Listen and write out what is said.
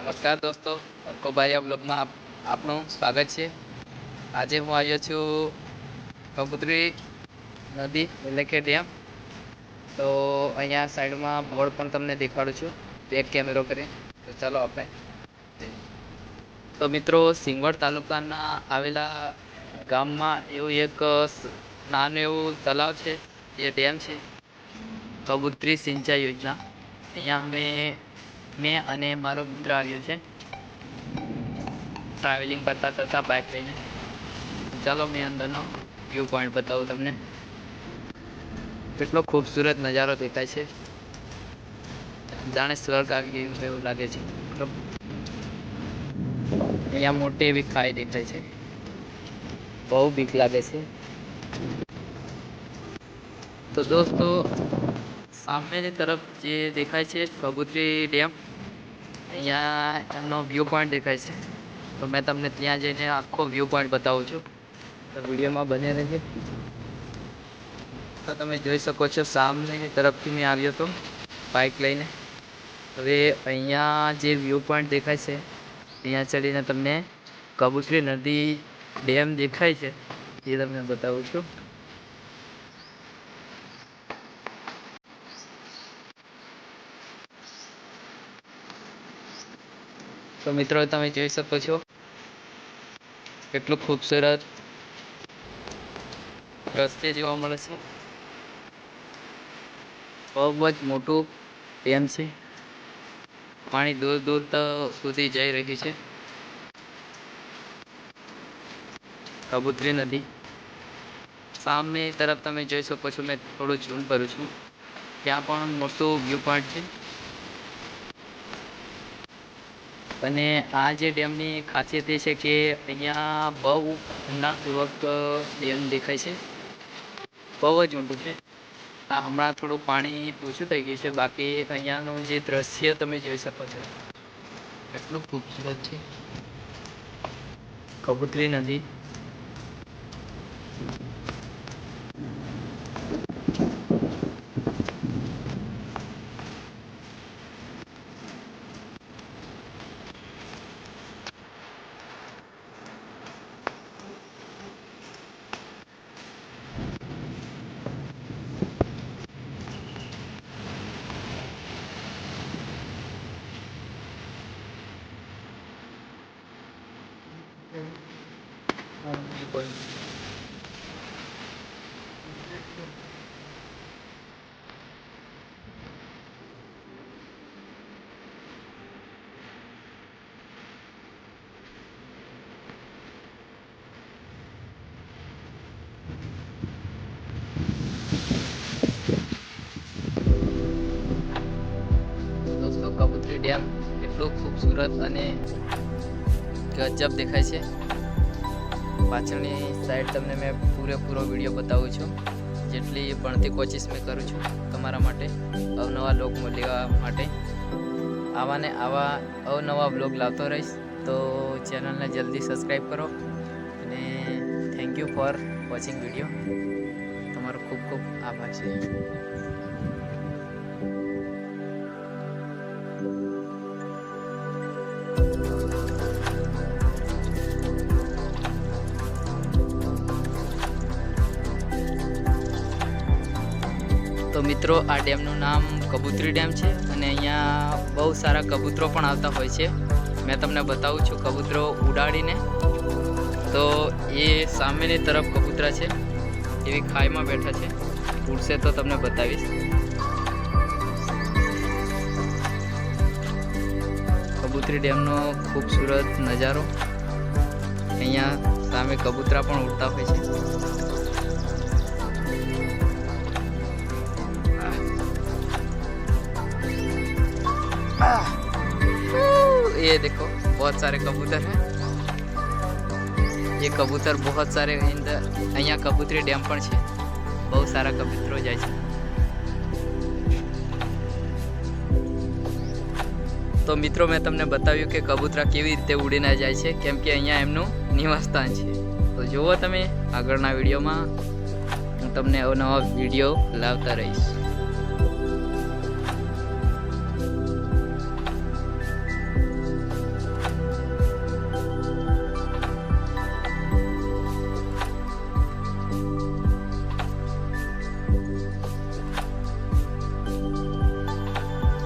નમસ્કાર દોસ્તો, કોબારિયા બ્લોગમાં આપનું સ્વાગત છે. આજે હું આવ્યો છું કબૂતરી નદી એટલે કે ડેમ. તો અહીંયા સાઈડમાં બોર્ડ પણ તમને દેખાડું છું બેક કેમેરો કરી. તો ચાલો આપણે. તો મિત્રો, સિંગવડ તાલુકાના આવેલા ગામમાં એવું એક નાનું એવું તલાવ છે, જે ડેમ છે, કબૂતરી સિંચાઈ યોજના. અહીંયા મેં અને મારો મિત્ર આવ્યો છે ટ્રાવેલિંગ કરતા કરતા બાઇક લઈને. ચાલો મેં અંદરનો વ્યૂ પોઈન્ટ બતાવું તમને. કેટલો ખૂબસૂરત નજારો દેખાય છે, જાણે સ્વર્ગ આવી ગયું એવું લાગે છે. અહીંયા મોટી એવી ખાઈ દેખાય છે, બહુ બીક લાગે છે. તો દોસ્તો, સામેની તરફ જે દેખાય છે કબૂતરી ડેમ, અહીંયા એમનો વ્યૂ પોઈન્ટ દેખાય છે. તો મેં તમને ત્યાં જઈને આખો વ્યૂ પોઈન્ટ બતાવું છું, તો વિડીયોમાં બને રહેજે. તો તમે જોઈ શકો છો, સામેની તરફથી મેં આવ્યો હતો બાઇક લઈને. હવે અહીંયા જે વ્યૂ પોઈન્ટ દેખાય છે, ત્યાં ચડીને તમને કબૂતરી નદી ડેમ દેખાય છે, એ તમને બતાવું છું. તો મિત્રો, તમે જોઈ શકો છો કેટલું ખૂબસૂરત દ્રશ્ય જોવા મળે છે. બહુ જ મોટું ડેમ છે, પાણી દૂર દૂર સુધી જઈ રહ્યું છે. કબૂતરી નદી સામે તરફ તમે જોઈ શકો છો. મેં થોડું ઝૂમ કરું છું, ત્યાં પણ મોટું વ્યૂ પોઈન્ટ છે. અને આ જે ડેમની ખાસિયત એ છે કે અહીંયા બહુ ઊંડાણપૂર્વક ડેમ દેખાય છે, બહુ જ ઊંડું છે. આ હમણાં થોડું પાણી ઓછું થઈ ગયું છે, બાકી અહીંયાનું જે દ્રશ્ય તમે જોઈ શકો છો, એટલું ખૂબસૂરત છે. કબૂતરી નદી. દોસ્તો, કબૂતરી ડેમ એટલું ખૂબસૂરત અને ગજબ દેખાય છે. પાછળની સાઈડ તમને મેં પૂરેપૂરો વિડીયો બતાવું છું, જેટલી ભણતી કોશિશ મેં કરું છું તમારા માટે, અવનવા બ્લોગ લેવા માટે. આવા ને આવા અવનવા બ્લોગ લાવતો રહીશ. તો ચેનલને જલ્દી સબસ્ક્રાઈબ કરો અને thank you for watching video. તમારો ખૂબ ખૂબ આભાર છે. તો મિત્રો, આ ડેમનું નામ કબૂતરી ડેમ છે અને અહીંયા બહુ સારા કબૂતરો પણ આવતા હોય છે. મેં તમને બતાવું છું કબૂતરો ઉડાડીને. તો એ સામેની તરફ કબૂતરા છે, એવી ખાઈમાં બેઠા છે. ઉડશે તો તમને બતાવીશ. કબૂતરી ડેમનો ખૂબસૂરત નજારો. અહીંયા સામે કબૂતરા પણ ઉડતા હોય છે. ये देखो, बहुत सारे कबूतर हैं. ये कबूतर बहुत सारे અહીંયા કબૂતરી ડેમ પણ છે, બહુ સારા કબૂતરો જાય છે. તો મિત્રો, મેં તમને બતાવ્યું કે કબૂતરા કેવી રીતે ઉડીને જાય છે, કેમ કે અહીંયા એમનું નિવાસસ્થાન છે. તો જુઓ તમે આગળના વિડીયોમાં, હું તમને અવનવા વિડીયો લાવતા રહીશ.